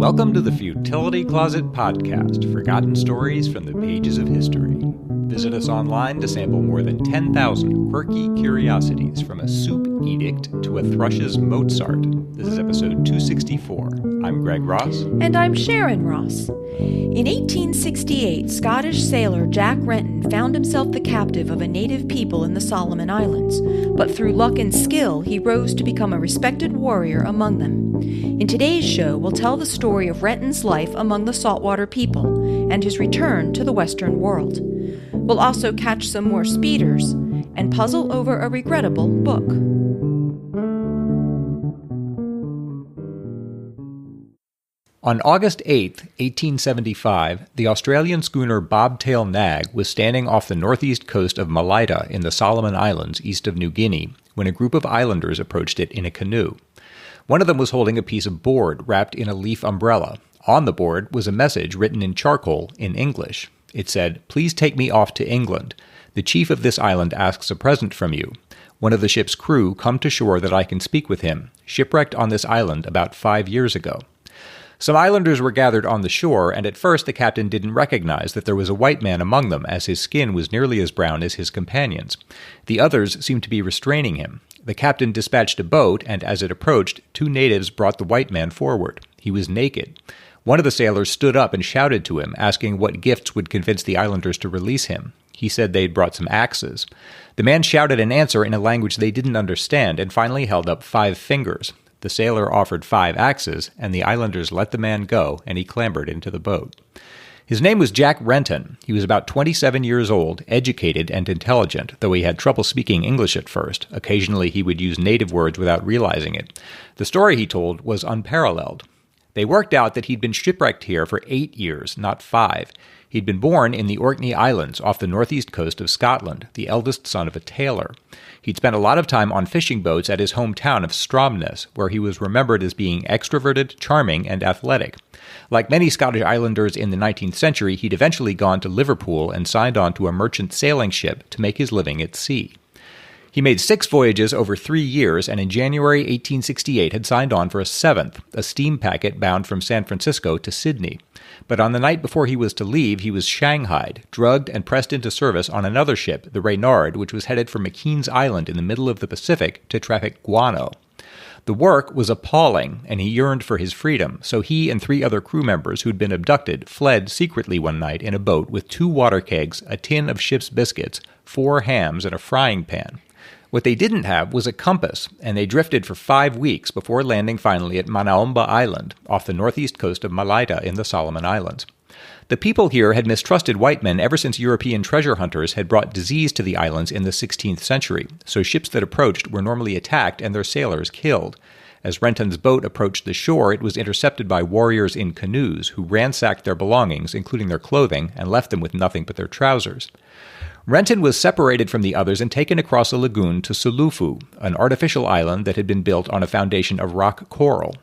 Welcome to the Futility Closet podcast, forgotten stories from the pages of history. Visit us online to sample more than 10,000 quirky curiosities, from a soup edict to a thrush's Mozart. This is episode 264. I'm Greg Ross. And I'm Sharon Ross. In 1868, Scottish sailor Jack Renton found himself the captive of a native people in the Solomon Islands, but through luck and skill, he rose to become a respected warrior among them. In today's show, we'll tell the story of Renton's life among the Saltwater People and his return to the Western world. We'll also catch some more speeders and puzzle over a regrettable book. On August 8, 1875, the Australian schooner Bobtail Nag was standing off the northeast coast of Malaita in the Solomon Islands east of New Guinea when a group of islanders approached it in a canoe. One of them was holding a piece of board wrapped in a leaf umbrella. On the board was a message written in charcoal in English. It said, "Please take me off to England. The chief of this island asks a present from you. One of the ship's crew come to shore that I can speak with him. Shipwrecked on this island about 5 years ago." Some islanders were gathered on the shore, and at first the captain didn't recognize that there was a white man among them, as his skin was nearly as brown as his companions. The others seemed to be restraining him. The captain dispatched a boat, and as it approached, 2 natives brought the white man forward. He was naked. One of the sailors stood up and shouted to him, asking what gifts would convince the islanders to release him. He said they'd brought some axes. The man shouted an answer in a language they didn't understand, and finally held up 5 fingers. The sailor offered 5 axes, and the islanders let the man go, and he clambered into the boat. His name was Jack Renton. He was about 27 years old, educated and intelligent, though he had trouble speaking English at first. Occasionally he would use native words without realizing it. The story he told was unparalleled. They worked out that he'd been shipwrecked here for 8 years, not 5. He'd been born in the Orkney Islands off the northeast coast of Scotland, the eldest son of a tailor. He'd spent a lot of time on fishing boats at his hometown of Stromness, where he was remembered as being extroverted, charming, and athletic. Like many Scottish islanders in the 19th century, he'd eventually gone to Liverpool and signed on to a merchant sailing ship to make his living at sea. He made 6 voyages over 3 years, and in January 1868 had signed on for a 7th, a steam packet bound from San Francisco to Sydney. But on the night before he was to leave, he was shanghaied, drugged, and pressed into service on another ship, the Reynard, which was headed for McKean's Island in the middle of the Pacific to traffic guano. The work was appalling, and he yearned for his freedom, so he and 3 other crew members who'd been abducted fled secretly one night in a boat with 2 water kegs, a tin of ship's biscuits, 4 hams, and a frying pan. What they didn't have was a compass, and they drifted for 5 weeks before landing finally at Manaumba Island, off the northeast coast of Malaita in the Solomon Islands. The people here had mistrusted white men ever since European treasure hunters had brought disease to the islands in the 16th century, so ships that approached were normally attacked and their sailors killed. As Renton's boat approached the shore, it was intercepted by warriors in canoes who ransacked their belongings, including their clothing, and left them with nothing but their trousers. Renton was separated from the others and taken across a lagoon to Sulufu, an artificial island that had been built on a foundation of rock coral.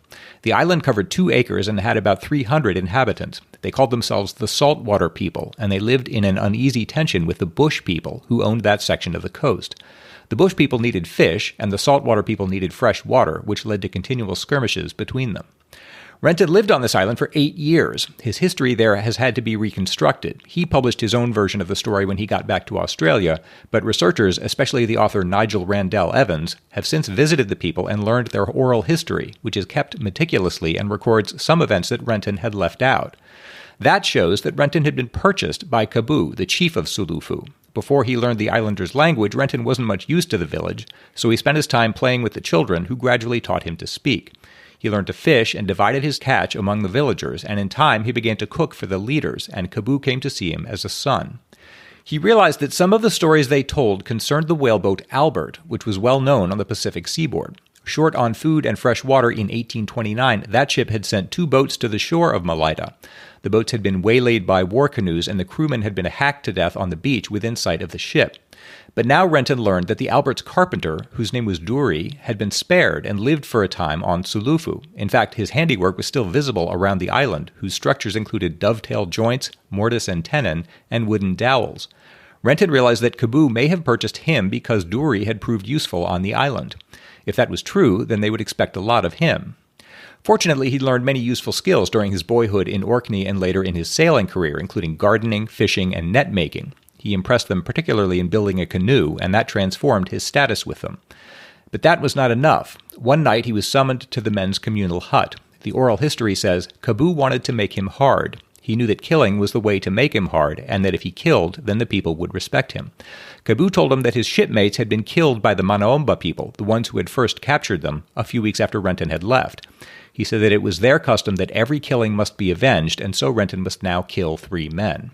The island covered 2 acres and had about 300 inhabitants. They called themselves the Saltwater People, and they lived in an uneasy tension with the Bush People, who owned that section of the coast. The Bush People needed fish, and the Saltwater People needed fresh water, which led to continual skirmishes between them. Renton lived on this island for 8 years. His history there has had to be reconstructed. He published his own version of the story when he got back to Australia, but researchers, especially the author Nigel Randell Evans, have since visited the people and learned their oral history, which is kept meticulously and records some events that Renton had left out. That shows that Renton had been purchased by Kabu, the chief of Sulufu. Before he learned the islanders' language, Renton wasn't much used to the village, so he spent his time playing with the children, who gradually taught him to speak. He learned to fish and divided his catch among the villagers, and in time he began to cook for the leaders, and Kabu came to see him as a son. He realized that some of the stories they told concerned the whaleboat Albert, which was well known on the Pacific seaboard. Short on food and fresh water in 1829, that ship had sent 2 boats to the shore of Malaita. The boats had been waylaid by war canoes, and the crewmen had been hacked to death on the beach within sight of the ship. But now Renton learned that the Albert's carpenter, whose name was Dury, had been spared and lived for a time on Sulufu. In fact, his handiwork was still visible around the island, whose structures included dovetail joints, mortise and tenon, and wooden dowels. Renton realized that Kabu may have purchased him because Dury had proved useful on the island. If that was true, then they would expect a lot of him. Fortunately, he learned many useful skills during his boyhood in Orkney and later in his sailing career, including gardening, fishing, and net making. He impressed them particularly in building a canoe, and that transformed his status with them. But that was not enough. One night he was summoned to the men's communal hut. The oral history says, Kaboo wanted to make him hard. He knew that killing was the way to make him hard, and that if he killed, then the people would respect him. Kaboo told him that his shipmates had been killed by the Manaomba people, the ones who had first captured them, a few weeks after Renton had left. He said that it was their custom that every killing must be avenged, and so Renton must now kill 3 men.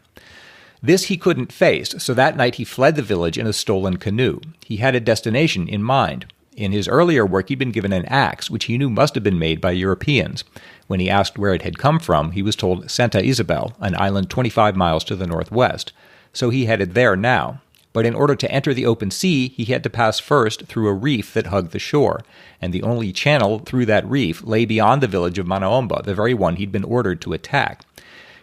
This he couldn't face, so that night he fled the village in a stolen canoe. He had a destination in mind. In his earlier work, he'd been given an axe, which he knew must have been made by Europeans. When he asked where it had come from, he was told Santa Isabel, an island 25 miles to the northwest. So he headed there now. But in order to enter the open sea, he had to pass first through a reef that hugged the shore, and the only channel through that reef lay beyond the village of Manaomba, the very one he'd been ordered to attack.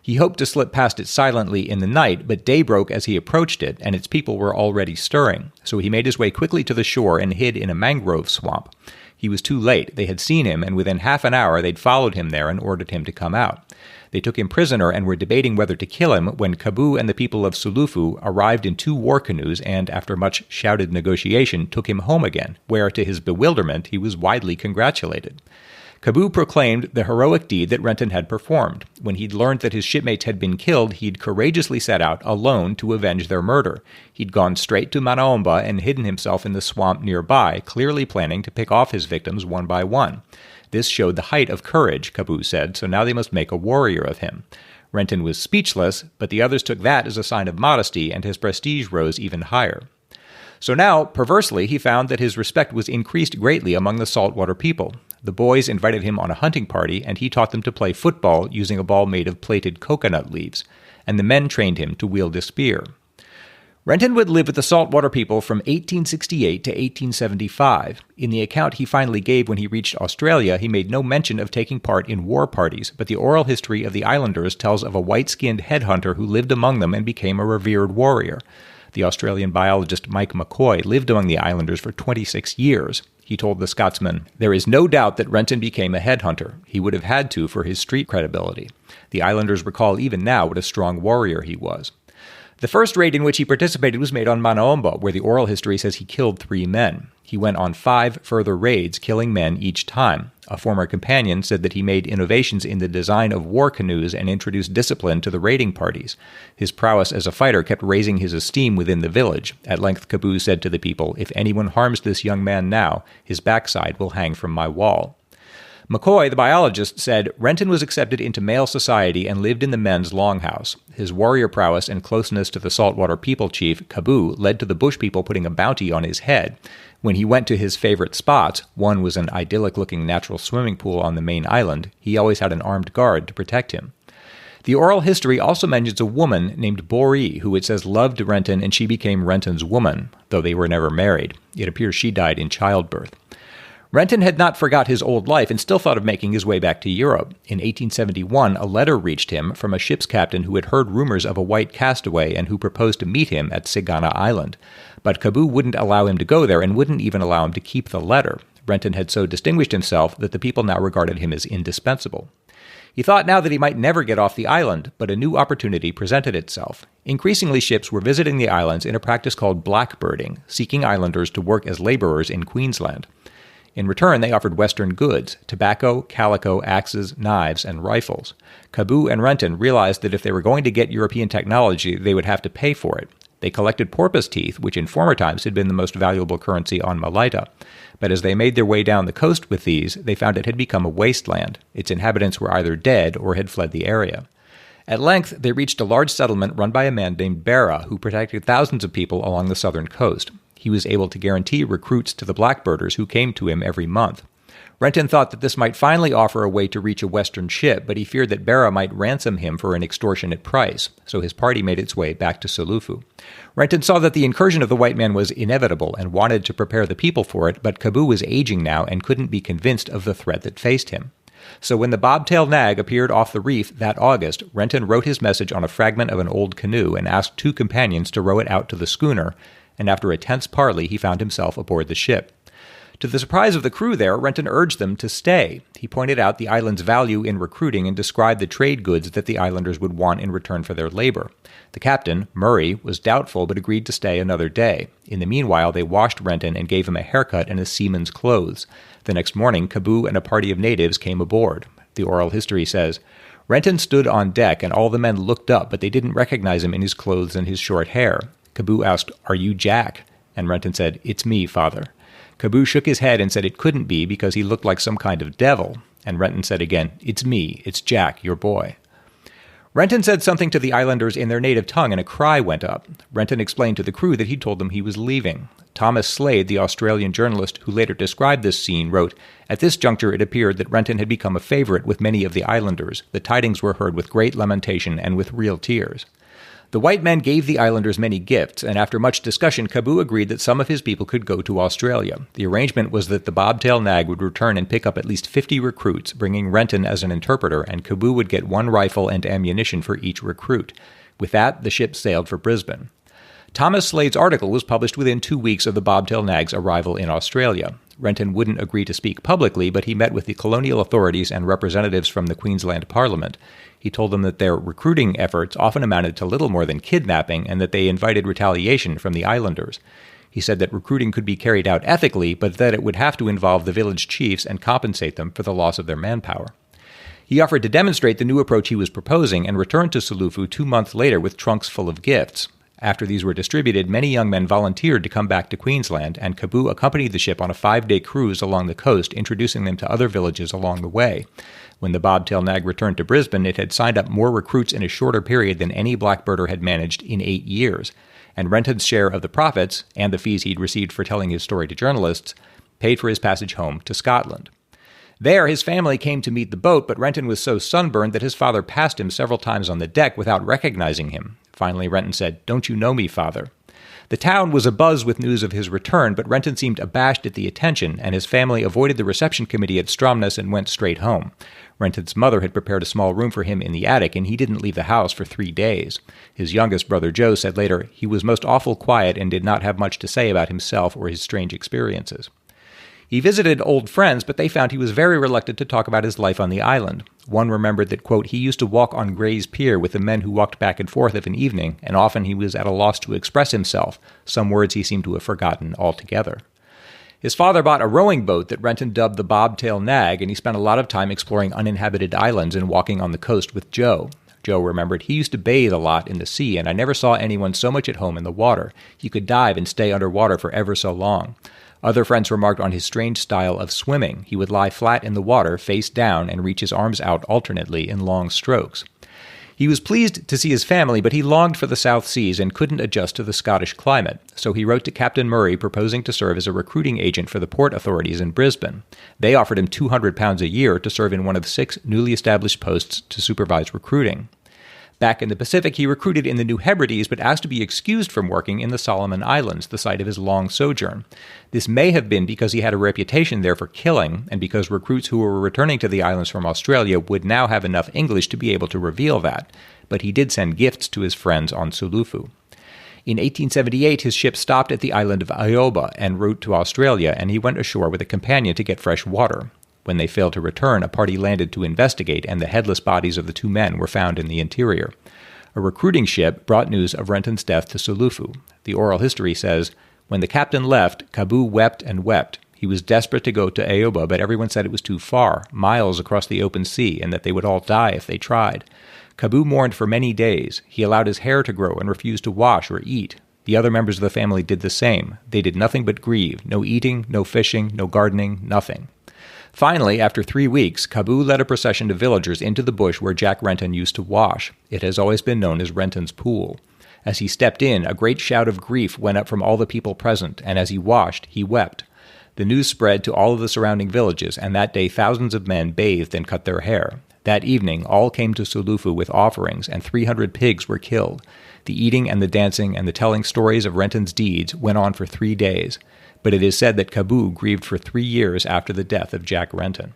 He hoped to slip past it silently in the night, but day broke as he approached it, and its people were already stirring. So he made his way quickly to the shore and hid in a mangrove swamp. He was too late. They had seen him, and within half an hour they'd followed him there and ordered him to come out. They took him prisoner and were debating whether to kill him when Kaboo and the people of Sulufu arrived in 2 war canoes and, after much shouted negotiation, took him home again, where, to his bewilderment, he was widely congratulated. Kaboo proclaimed the heroic deed that Renton had performed. When he'd learned that his shipmates had been killed, he'd courageously set out alone to avenge their murder. He'd gone straight to Manaomba and hidden himself in the swamp nearby, clearly planning to pick off his victims one by one. This showed the height of courage, Kaboo said, so now they must make a warrior of him. Renton was speechless, but the others took that as a sign of modesty, and his prestige rose even higher. So now, perversely, he found that his respect was increased greatly among the Saltwater People. The boys invited him on a hunting party, and he taught them to play football using a ball made of plaited coconut leaves, and the men trained him to wield a spear. Renton would live with the Saltwater People from 1868 to 1875. In the account he finally gave when he reached Australia, he made no mention of taking part in war parties, but the oral history of the islanders tells of a white-skinned headhunter who lived among them and became a revered warrior. The Australian biologist Mike McCoy lived among the islanders for 26 years. He told the Scotsman, "There is no doubt that Renton became a headhunter. He would have had to for his street credibility. The islanders recall even now what a strong warrior he was." The first raid in which he participated was made on Manaomba, where the oral history says he killed 3 men. He went on 5 further raids, killing men each time. A former companion said that he made innovations in the design of war canoes and introduced discipline to the raiding parties. His prowess as a fighter kept raising his esteem within the village. At length Kaboo said to the people, "If anyone harms this young man now, his backside will hang from my wall." McCoy, the biologist, said Renton was accepted into male society and lived in the men's longhouse. His warrior prowess and closeness to the Saltwater People chief, Kaboo, led to the bush people putting a bounty on his head. When he went to his favorite spots, one was an idyllic-looking natural swimming pool on the main island, he always had an armed guard to protect him. The oral history also mentions a woman named Bori, who it says loved Renton and she became Renton's woman, though they were never married. It appears she died in childbirth. Renton had not forgot his old life and still thought of making his way back to Europe. In 1871, a letter reached him from a ship's captain who had heard rumors of a white castaway and who proposed to meet him at Sagana Island. But Kaboo wouldn't allow him to go there and wouldn't even allow him to keep the letter. Renton had so distinguished himself that the people now regarded him as indispensable. He thought now that he might never get off the island, but a new opportunity presented itself. Increasingly, ships were visiting the islands in a practice called blackbirding, seeking islanders to work as laborers in Queensland. In return, they offered Western goods, tobacco, calico, axes, knives, and rifles. Kaboo and Renton realized that if they were going to get European technology, they would have to pay for it. They collected porpoise teeth, which in former times had been the most valuable currency on Malaita. But as they made their way down the coast with these, they found it had become a wasteland. Its inhabitants were either dead or had fled the area. At length, they reached a large settlement run by a man named Berra, who protected thousands of people along the southern coast. He was able to guarantee recruits to the blackbirders who came to him every month. Renton thought that this might finally offer a way to reach a western ship, but he feared that Berra might ransom him for an extortionate price, so his party made its way back to Sulufu. Renton saw that the incursion of the white man was inevitable and wanted to prepare the people for it, but Kaboo was aging now and couldn't be convinced of the threat that faced him. So when the bobtail nag appeared off the reef that August, Renton wrote his message on a fragment of an old canoe and asked 2 companions to row it out to the schooner, and after a tense parley he found himself aboard the ship. To the surprise of the crew there, Renton urged them to stay. He pointed out the island's value in recruiting and described the trade goods that the islanders would want in return for their labor. The captain, Murray, was doubtful but agreed to stay another day. In the meanwhile, they washed Renton and gave him a haircut and a seaman's clothes. The next morning, Caboo and a party of natives came aboard. The oral history says, Renton stood on deck and all the men looked up, but they didn't recognize him in his clothes and his short hair. Caboo asked, "Are you Jack?" And Renton said, "It's me, father." Caboo shook his head and said it couldn't be because he looked like some kind of devil. And Renton said again, "It's me. It's Jack, your boy." Renton said something to the islanders in their native tongue and a cry went up. Renton explained to the crew that he'd told them he was leaving. Thomas Slade, the Australian journalist who later described this scene, wrote, "At this juncture it appeared that Renton had become a favorite with many of the islanders. The tidings were heard with great lamentation and with real tears." The white men gave the islanders many gifts, and after much discussion, Caboo agreed that some of his people could go to Australia. The arrangement was that the bobtail nag would return and pick up at least 50 recruits, bringing Renton as an interpreter, and Caboo would get 1 rifle and ammunition for each recruit. With that, the ship sailed for Brisbane. Thomas Slade's article was published within 2 weeks of the bobtail nag's arrival in Australia. Renton wouldn't agree to speak publicly, but he met with the colonial authorities and representatives from the Queensland Parliament. He told them that their recruiting efforts often amounted to little more than kidnapping and that they invited retaliation from the islanders. He said that recruiting could be carried out ethically, but that it would have to involve the village chiefs and compensate them for the loss of their manpower. He offered to demonstrate the new approach he was proposing and returned to Sulufu 2 months later with trunks full of gifts. After these were distributed, many young men volunteered to come back to Queensland, and Caboo accompanied the ship on a 5-day cruise along the coast, introducing them to other villages along the way. When the bobtail nag returned to Brisbane, it had signed up more recruits in a shorter period than any blackbirder had managed in 8 years, and Renton's share of the profits, and the fees he'd received for telling his story to journalists, paid for his passage home to Scotland. There, his family came to meet the boat, but Renton was so sunburned that his father passed him several times on the deck without recognizing him. Finally, Renton said, "Don't you know me, father?" The town was abuzz with news of his return, but Renton seemed abashed at the attention, and his family avoided the reception committee at Stromness and went straight home. Renton's mother had prepared a small room for him in the attic, and he didn't leave the house for 3 days. His youngest brother, Joe, said later, he was most awful quiet and did not have much to say about himself or his strange experiences. He visited old friends, but they found he was very reluctant to talk about his life on the island. One remembered that, quote, he used to walk on Gray's Pier with the men who walked back and forth of an evening, and often he was at a loss to express himself. Some words he seemed to have forgotten altogether. His father bought a rowing boat that Renton dubbed the Bobtail Nag, and he spent a lot of time exploring uninhabited islands and walking on the coast with Joe. Joe remembered, he used to bathe a lot in the sea, and I never saw anyone so much at home in the water. He could dive and stay underwater for ever so long. Other friends remarked on his strange style of swimming. He would lie flat in the water, face down, and reach his arms out alternately in long strokes. He was pleased to see his family, but he longed for the South Seas and couldn't adjust to the Scottish climate. So he wrote to Captain Murray proposing to serve as a recruiting agent for the port authorities in Brisbane. They offered him £200 a year to serve in one of 6 newly established posts to supervise recruiting. Back in the Pacific, he recruited in the New Hebrides, but asked to be excused from working in the Solomon Islands, the site of his long sojourn. This may have been because he had a reputation there for killing, and because recruits who were returning to the islands from Australia would now have enough English to be able to reveal that. But he did send gifts to his friends on Sulufu. In 1878, his ship stopped at the island of Ioba en route to Australia, and he went ashore with a companion to get fresh water. When they failed to return, a party landed to investigate, and the headless bodies of the 2 men were found in the interior. A recruiting ship brought news of Renton's death to Sulufu. The oral history says, when the captain left, Caboo wept and wept. He was desperate to go to Aoba, but everyone said it was too far, miles across the open sea, and that they would all die if they tried. Caboo mourned for many days. He allowed his hair to grow and refused to wash or eat. The other members of the family did the same. They did nothing but grieve. No eating, no fishing, no gardening, nothing. Finally, after 3 weeks, Caboo led a procession of villagers into the bush where Jack Renton used to wash. It has always been known as Renton's Pool. As he stepped in, a great shout of grief went up from all the people present, and as he washed, he wept. The news spread to all of the surrounding villages, and that day thousands of men bathed and cut their hair. That evening, all came to Sulufu with offerings, and 300 pigs were killed. The eating and the dancing and the telling stories of Renton's deeds went on for 3 days. But it is said that Caboo grieved for 3 years after the death of Jack Renton.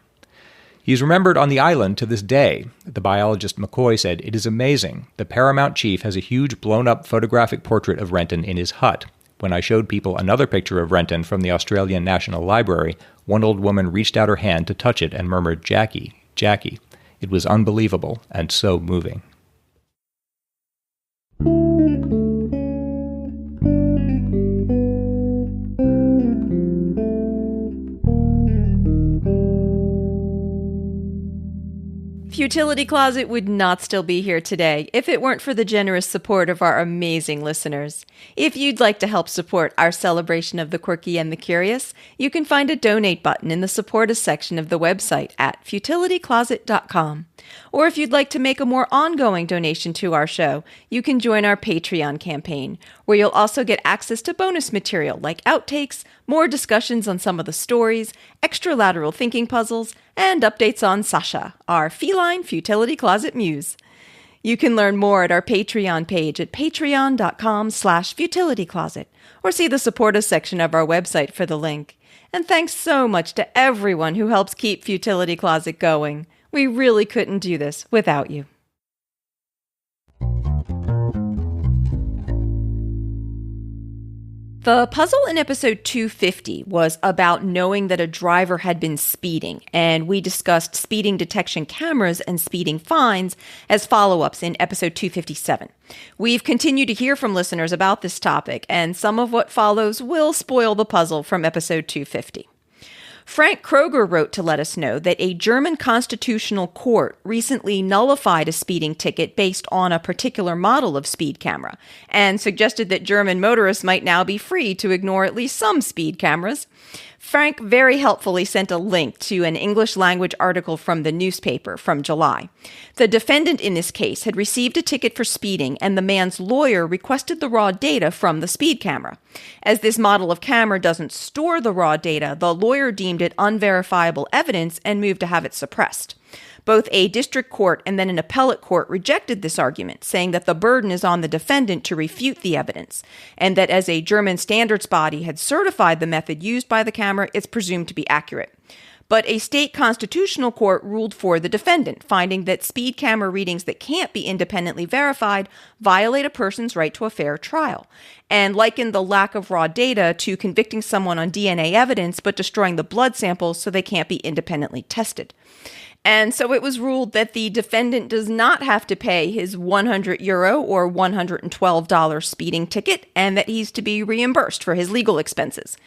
He is remembered on the island to this day. The biologist McCoy said, "It is amazing. The paramount chief has a huge blown-up photographic portrait of Renton in his hut. When I showed people another picture of Renton from the Australian National Library, one old woman reached out her hand to touch it and murmured, "Jackie, Jackie." It was unbelievable and so moving. Futility Closet would not still be here today if it weren't for the generous support of our amazing listeners. If you'd like to help support our celebration of the quirky and the curious, you can find a donate button in the Support Us section of the website at futilitycloset.com. Or if you'd like to make a more ongoing donation to our show, you can join our Patreon campaign, where you'll also get access to bonus material like outtakes, more discussions on some of the stories, extra lateral thinking puzzles, and updates on Sasha, our feline Futility Closet muse. You can learn more at our Patreon page at patreon.com/futilitycloset, or see the Support Us section of our website for the link. And thanks so much to everyone who helps keep Futility Closet going. We really couldn't do this without you. The puzzle in episode 250 was about knowing that a driver had been speeding, and we discussed speeding detection cameras and speeding fines as follow-ups in episode 257. We've continued to hear from listeners about this topic, and some of what follows will spoil the puzzle from episode 250. Frank Kroger wrote to let us know that a German constitutional court recently nullified a speeding ticket based on a particular model of speed camera, and suggested that German motorists might now be free to ignore at least some speed cameras. Frank very helpfully sent a link to an English-language article from the newspaper from July. The defendant in this case had received a ticket for speeding, and the man's lawyer requested the raw data from the speed camera. As this model of camera doesn't store the raw data, the lawyer deemed it unverifiable evidence and moved to have it suppressed. Both a district court and then an appellate court rejected this argument, saying that the burden is on the defendant to refute the evidence, and that as a German standards body had certified the method used by the camera, it's presumed to be accurate. But a state constitutional court ruled for the defendant, finding that speed camera readings that can't be independently verified violate a person's right to a fair trial, and likened the lack of raw data to convicting someone on DNA evidence but destroying the blood samples so they can't be independently tested. And so it was ruled that the defendant does not have to pay his €100 or $112 speeding ticket, and that he's to be reimbursed for his legal expenses.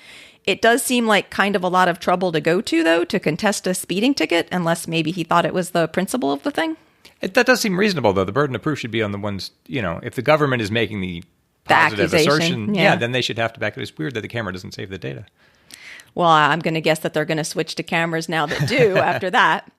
It does seem like kind of a lot of trouble to go to, though, to contest a speeding ticket, unless maybe he thought it was the principle of the thing. That does seem reasonable, though. The burden of proof should be on the ones, if the government is making the positive assertion, then they should have to back it. It's weird that the camera doesn't save the data. Well, I'm going to guess that they're going to switch to cameras now that do after that.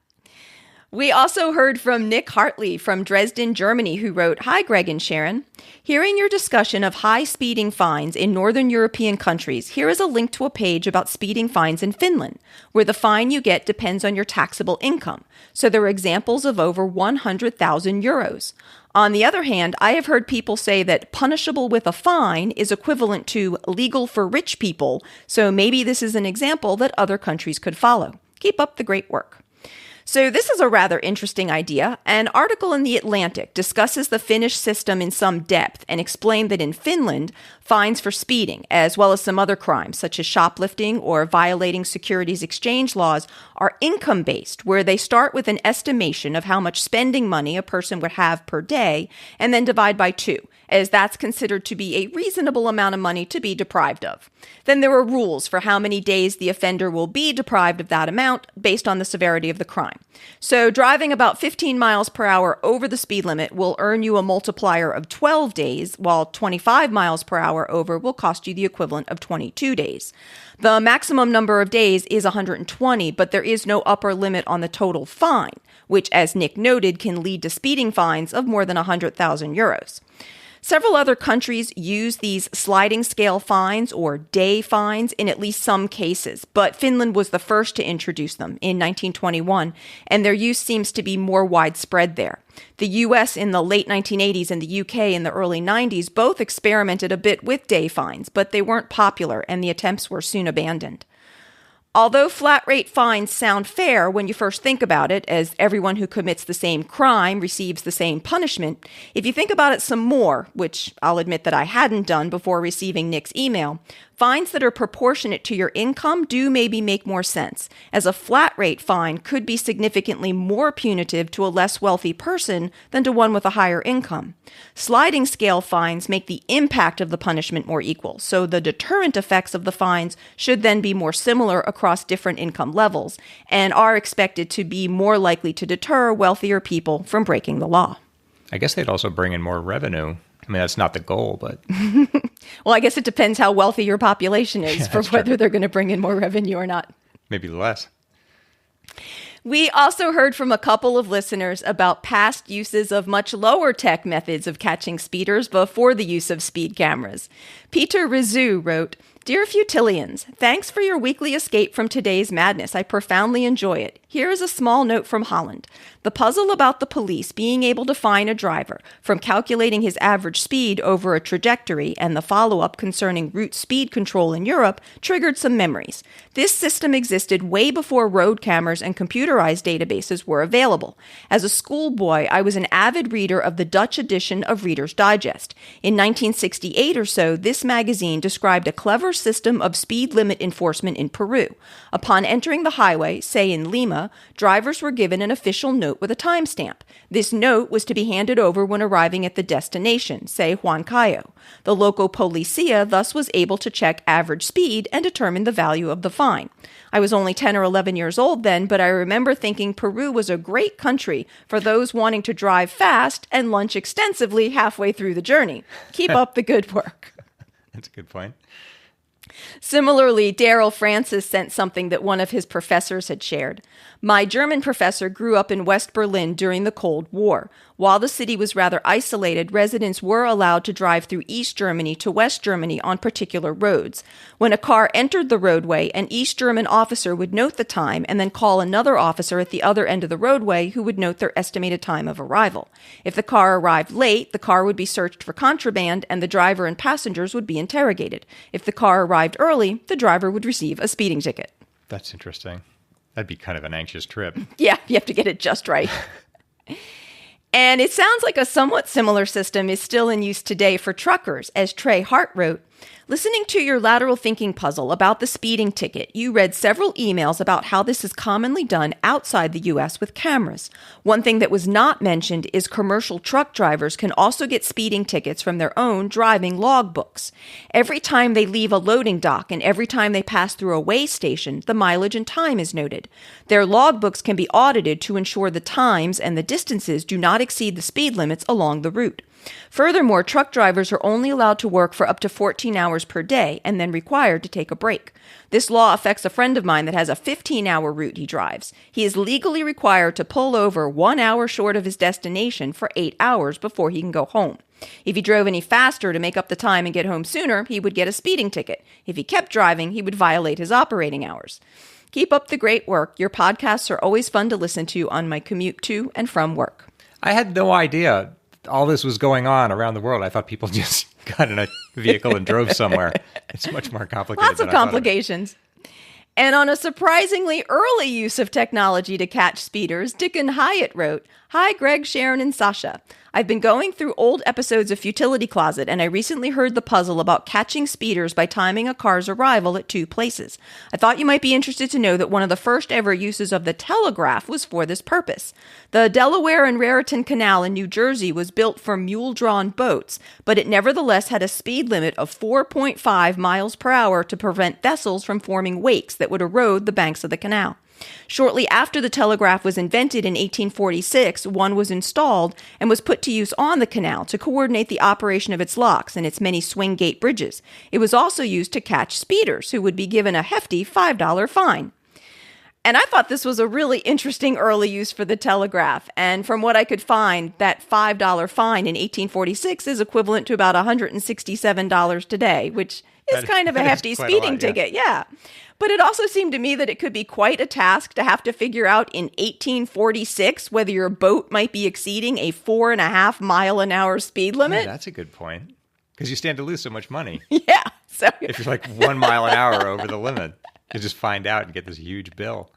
We also heard from Nick Hartley from Dresden, Germany, who wrote, "Hi, Greg and Sharon. Hearing your discussion of high speeding fines in Northern European countries, here is a link to a page about speeding fines in Finland, where the fine you get depends on your taxable income. So there are examples of over 100,000 euros. On the other hand, I have heard people say that punishable with a fine is equivalent to legal for rich people, so maybe this is an example that other countries could follow. Keep up the great work." So this is a rather interesting idea. An article in The Atlantic discusses the Finnish system in some depth and explained that in Finland, fines for speeding, as well as some other crimes, such as shoplifting or violating securities exchange laws, are income-based, where they start with an estimation of how much spending money a person would have per day, and then divide by 2, as that's considered to be a reasonable amount of money to be deprived of. Then there are rules for how many days the offender will be deprived of that amount based on the severity of the crime. So driving about 15 miles per hour over the speed limit will earn you a multiplier of 12 days, while 25 miles per hour over will cost you the equivalent of 22 days. The maximum number of days is 120, but there is no upper limit on the total fine, which, as Nick noted, can lead to speeding fines of more than 100,000 euros. Several other countries use these sliding scale fines or day fines in at least some cases, but Finland was the first to introduce them in 1921, and their use seems to be more widespread there. The U.S. in the late 1980s and the U.K. in the early 90s both experimented a bit with day fines, but they weren't popular, and the attempts were soon abandoned. Although flat rate fines sound fair when you first think about it, as everyone who commits the same crime receives the same punishment, if you think about it some more, which I'll admit that I hadn't done before receiving Nick's email, fines that are proportionate to your income do maybe make more sense, as a flat rate fine could be significantly more punitive to a less wealthy person than to one with a higher income. Sliding scale fines make the impact of the punishment more equal, so the deterrent effects of the fines should then be more similar across different income levels, and are expected to be more likely to deter wealthier people from breaking the law. I guess they'd also bring in more revenue. I mean, that's not the goal, but... Well, I guess it depends how wealthy your population is for whether true. they're going to bring in more revenue or not. Maybe less. We also heard from a couple of listeners about past uses of much lower tech methods of catching speeders before the use of speed cameras. Peter Rizou wrote, "Dear Futilians, thanks for your weekly escape from today's madness. I profoundly enjoy it. Here is a small note from Holland. The puzzle about the police being able to fine a driver from calculating his average speed over a trajectory and the follow-up concerning route speed control in Europe triggered some memories. This system existed way before road cameras and computerized databases were available. As a schoolboy, I was an avid reader of the Dutch edition of Reader's Digest. In 1968 or so, this magazine described a clever system of speed limit enforcement in Peru. Upon entering the highway, say in Lima, drivers were given an official note with a timestamp. This note was to be handed over when arriving at the destination, say Huancayo. The local policia thus was able to check average speed and determine the value of the fine. I was only 10 or 11 years old then, but I remember thinking Peru was a great country for those wanting to drive fast and lunch extensively halfway through the journey. Keep up the good work." That's a good point. Similarly, Daryl Francis sent something that one of his professors had shared. "My German professor grew up in West Berlin during the Cold War. While the city was rather isolated, residents were allowed to drive through East Germany to West Germany on particular roads. When a car entered the roadway, an East German officer would note the time and then call another officer at the other end of the roadway who would note their estimated time of arrival. If the car arrived late, the car would be searched for contraband and the driver and passengers would be interrogated. If the car arrived early, the driver would receive a speeding ticket." That's interesting. That'd be kind of an anxious trip. Yeah, you have to get it just right. And it sounds like a somewhat similar system is still in use today for truckers, as Trey Hart wrote, "Listening to your lateral thinking puzzle about the speeding ticket, you read several emails about how this is commonly done outside the U.S. with cameras. One thing that was not mentioned is commercial truck drivers can also get speeding tickets from their own driving logbooks. Every time they leave a loading dock and every time they pass through a weigh station, the mileage and time is noted. Their logbooks can be audited to ensure the times and the distances do not exceed the speed limits along the route. Furthermore, truck drivers are only allowed to work for up to 14 hours per day and then required to take a break. This law affects a friend of mine that has a 15-hour route he drives. He is legally required to pull over 1 hour short of his destination for 8 hours before he can go home. If he drove any faster to make up the time and get home sooner, he would get a speeding ticket. If he kept driving, he would violate his operating hours. Keep up the great work. Your podcasts are always fun to listen to on my commute to and from work." I had no idea all this was going on around the world. I thought people just got in a vehicle and drove somewhere. It's much more complicated. Lots of complications. And on a surprisingly early use of technology to catch speeders, Dickon Hyatt wrote, "Hi, Greg, Sharon, and Sasha. I've been going through old episodes of Futility Closet, and I recently heard the puzzle about catching speeders by timing a car's arrival at 2 places. I thought you might be interested to know that one of the first ever uses of the Telegraph was for this purpose. The Delaware and Raritan Canal in New Jersey was built for mule-drawn boats, but it nevertheless had a speed limit of 4.5 miles per hour to prevent vessels from forming wakes that would erode the banks of the canal. Shortly after the telegraph was invented in 1846, one was installed and was put to use on the canal to coordinate the operation of its locks and its many swing gate bridges. It was also used to catch speeders, who would be given a hefty $5 fine." And I thought this was a really interesting early use for the telegraph. And from what I could find, that $5 fine in 1846 is equivalent to about $167 today, which is kind of a hefty speeding ticket. Yeah. But it also seemed to me that it could be quite a task to have to figure out in 1846 whether your boat might be exceeding a 4.5 mile an hour speed limit. Yeah, that's a good point. Because you stand to lose so much money. Yeah. So if you're like 1 mile an hour over the limit. You just find out and get this huge bill.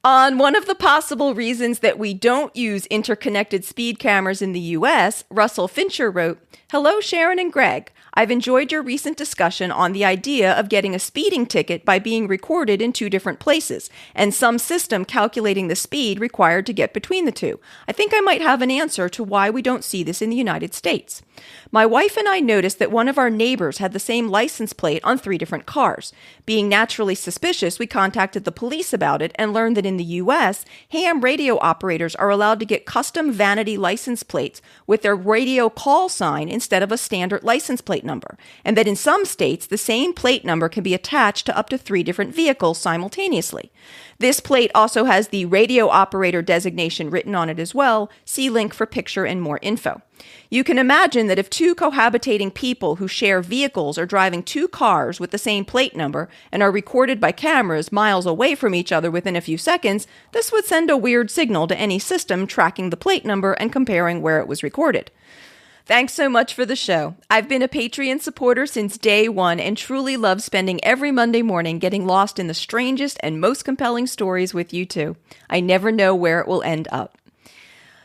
On one of the possible reasons that we don't use interconnected speed cameras in the U.S., Russell Fincher wrote, "Hello, Sharon and Greg. I've enjoyed your recent discussion on the idea of getting a speeding ticket by being recorded in two different places, and some system calculating the speed required to get between the two. I think I might have an answer to why we don't see this in the United States. My wife and I noticed that one of our neighbors had the same license plate on 3 different cars. Being naturally suspicious, we contacted the police about it and learned that in the U.S., ham radio operators are allowed to get custom vanity license plates with their radio call sign instead of a standard license plate number, and that in some states, the same plate number can be attached to up to 3 different vehicles simultaneously. This plate also has the radio operator designation written on it as well. See link for picture and more info. You can imagine that if 2 cohabitating people who share vehicles are driving 2 cars with the same plate number and are recorded by cameras miles away from each other within a few seconds, this would send a weird signal to any system tracking the plate number and comparing where it was recorded. Thanks so much for the show. I've been a Patreon supporter since day one and truly love spending every Monday morning getting lost in the strangest and most compelling stories with you two. I never know where it will end up."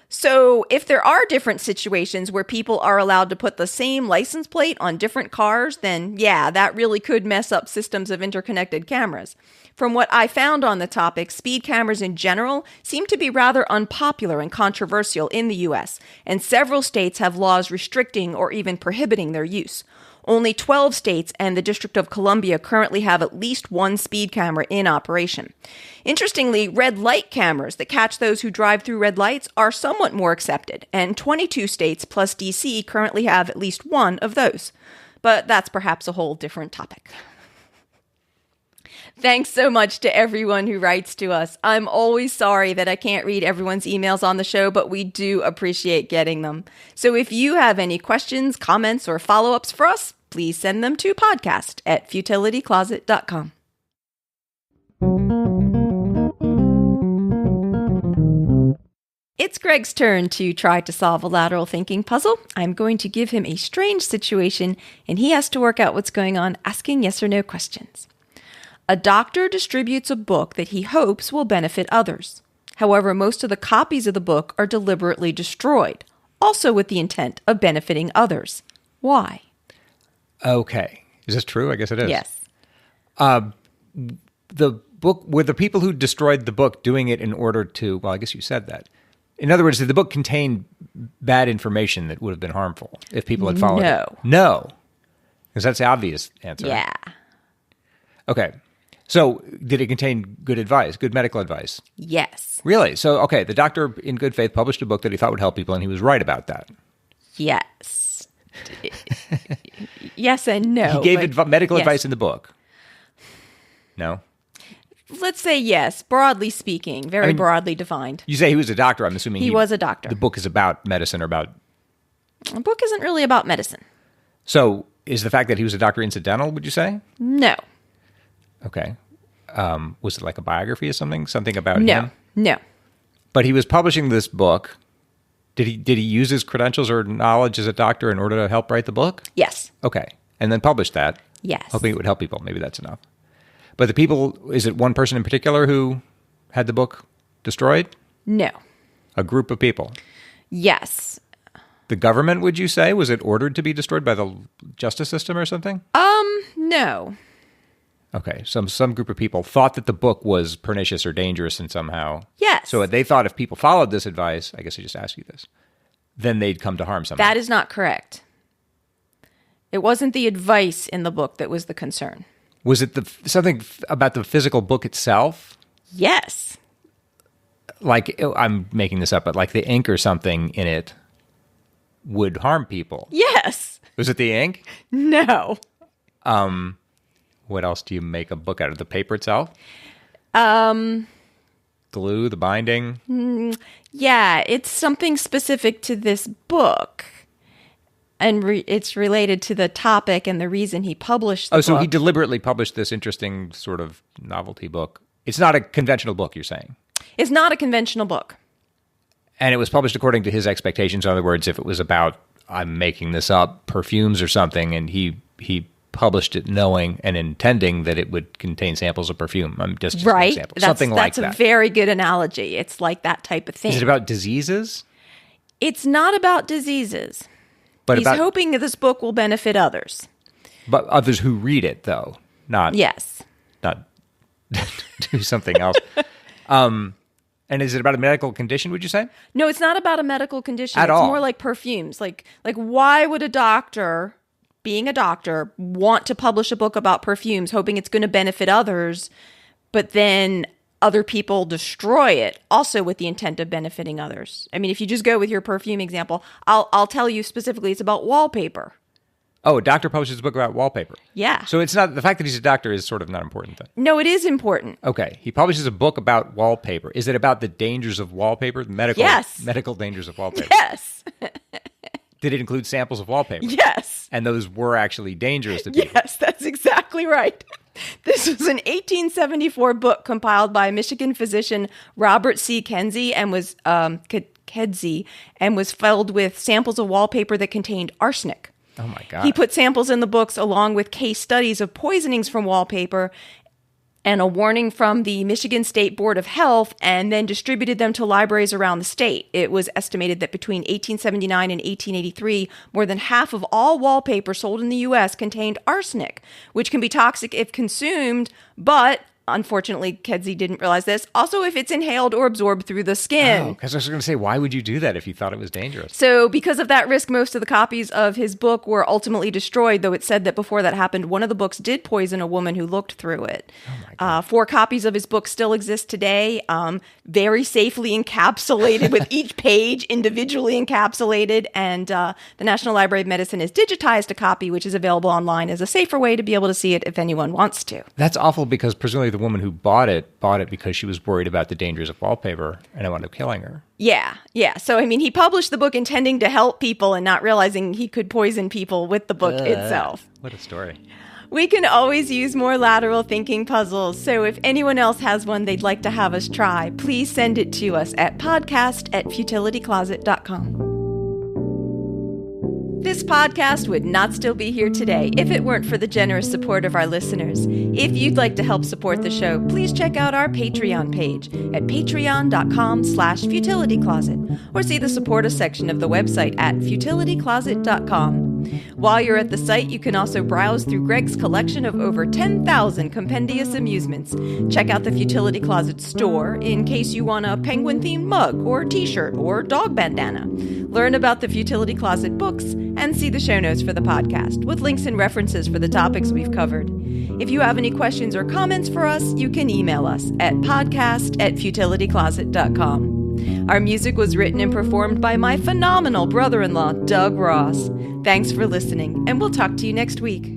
So if there are different situations where people are allowed to put the same license plate on different cars, then yeah, that really could mess up systems of interconnected cameras. From what I found on the topic, speed cameras in general seem to be rather unpopular and controversial in the U.S., and several states have laws restricting or even prohibiting their use. Only 12 states and the District of Columbia currently have at least 1 speed camera in operation. Interestingly, red light cameras that catch those who drive through red lights are somewhat more accepted, and 22 states plus D.C. currently have at least 1 of those. But that's perhaps a whole different topic. Thanks so much to everyone who writes to us. I'm always sorry that I can't read everyone's emails on the show, but we do appreciate getting them. So if you have any questions, comments, or follow-ups for us, please send them to podcast@futilitycloset.com. It's Greg's turn to try to solve a lateral thinking puzzle. I'm going to give him a strange situation, and he has to work out what's going on, asking yes or no questions. A doctor distributes a book that he hopes will benefit others. However, most of the copies of the book are deliberately destroyed, also with the intent of benefiting others. Why? Okay. Is this true? I guess it is. Yes. The book, were the people who destroyed the book doing it in order to, well, I guess you said that. In other words, did the book contain bad information that would have been harmful if people had followed it? No. Because that's the obvious answer. Yeah. Okay. So, did it contain good advice, good medical advice? Yes. Really? So, okay, the doctor, in good faith, published a book that he thought would help people, and he was right about that. Yes. Yes and no. He gave medical advice in the book. No? Let's say yes, broadly speaking, very broadly defined. You say he was a doctor, I'm assuming he was a doctor. The book is about medicine or about... The book isn't really about medicine. So, is the fact that he was a doctor incidental, would you say? No. Okay. Was it like a biography or something? Something about him? No. But he was publishing this book. Did he use his credentials or knowledge as a doctor in order to help write the book? Yes. Okay. And then published that. Yes. Hoping it would help people. Maybe that's enough. But the people, is it one person in particular who had the book destroyed? No. A group of people? Yes. The government, would you say? Was it ordered to be destroyed by the justice system or something? No. Okay, some group of people thought that the book was pernicious or dangerous in somehow. Yes. So they thought if people followed this advice, I guess I just asked you this, then they'd come to harm someone. That is not correct. It wasn't the advice in the book that was the concern. Was it something about the physical book itself? Yes. Like, I'm making this up, but like the ink or something in it would harm people. Yes. Was it the ink? No. What else do you make a book out of? The paper itself? Glue, the binding? Yeah, it's something specific to this book. And it's related to the topic and the reason he published the book. So he deliberately published this interesting sort of novelty book. It's not a conventional book, you're saying? It's not a conventional book. And it was published according to his expectations. In other words, if it was about, I'm making this up, perfumes or something, and he published it knowing and intending that it would contain samples of perfume. Just right. an example. Something like that. That's a very good analogy. It's like that type of thing. Is it about diseases? It's not about diseases. But He's hoping that this book will benefit others. But others who read it, though, not do something else. And is it about a medical condition, would you say? No, it's not about a medical condition. At it's all. more like perfumes. Like why would a doctor, being a doctor, want to publish a book about perfumes, hoping it's going to benefit others, but then other people destroy it, also with the intent of benefiting others? I mean, if you just go with your perfume example, I'll tell you specifically it's about wallpaper. Oh, a doctor publishes a book about wallpaper. Yeah. So it's not, the fact that he's a doctor is sort of not important then. No, it is important. Okay. He publishes a book about wallpaper. Is it about the dangers of wallpaper? Medical dangers of wallpaper. Yes. Did it include samples of wallpaper? Yes. And those were actually dangerous to people? Yes, that's exactly right. This was an 1874 book compiled by Michigan physician Robert C. Kedzie and was filled with samples of wallpaper that contained arsenic. Oh my God. He put samples in the books along with case studies of poisonings from wallpaper and a warning from the Michigan State Board of Health, and then distributed them to libraries around the state. It was estimated that between 1879 and 1883, more than half of all wallpaper sold in the U.S. contained arsenic, which can be toxic if consumed, but unfortunately, Kedzie didn't realize this. Also, if it's inhaled or absorbed through the skin. Oh, because I was going to say, why would you do that if you thought it was dangerous? So because of that risk, most of the copies of his book were ultimately destroyed, though it's said that before that happened, one of the books did poison a woman who looked through it. Oh my God. 4 copies of his book still exist today, very safely encapsulated with each page individually encapsulated, and the National Library of Medicine has digitized a copy, which is available online as a safer way to be able to see it if anyone wants to. That's awful, because presumably the woman who bought it because she was worried about the dangers of wallpaper, and it wound up killing her. Yeah. So, I mean, he published the book intending to help people and not realizing he could poison people with the book itself. What a story. We can always use more lateral thinking puzzles, so if anyone else has one they'd like to have us try, please send it to us at podcast@futilitycloset.com. This podcast would not still be here today if it weren't for the generous support of our listeners. If you'd like to help support the show, please check out our Patreon page at patreon.com/futilitycloset or see the support us section of the website at futilitycloset.com. While you're at the site, you can also browse through Greg's collection of over 10,000 compendious amusements. Check out the Futility Closet store in case you want a penguin-themed mug or t-shirt or dog bandana. Learn about the Futility Closet books and see the show notes for the podcast with links and references for the topics we've covered. If you have any questions or comments for us, you can email us at podcast@futilitycloset.com. Our music was written and performed by my phenomenal brother-in-law, Doug Ross. Thanks for listening, and we'll talk to you next week.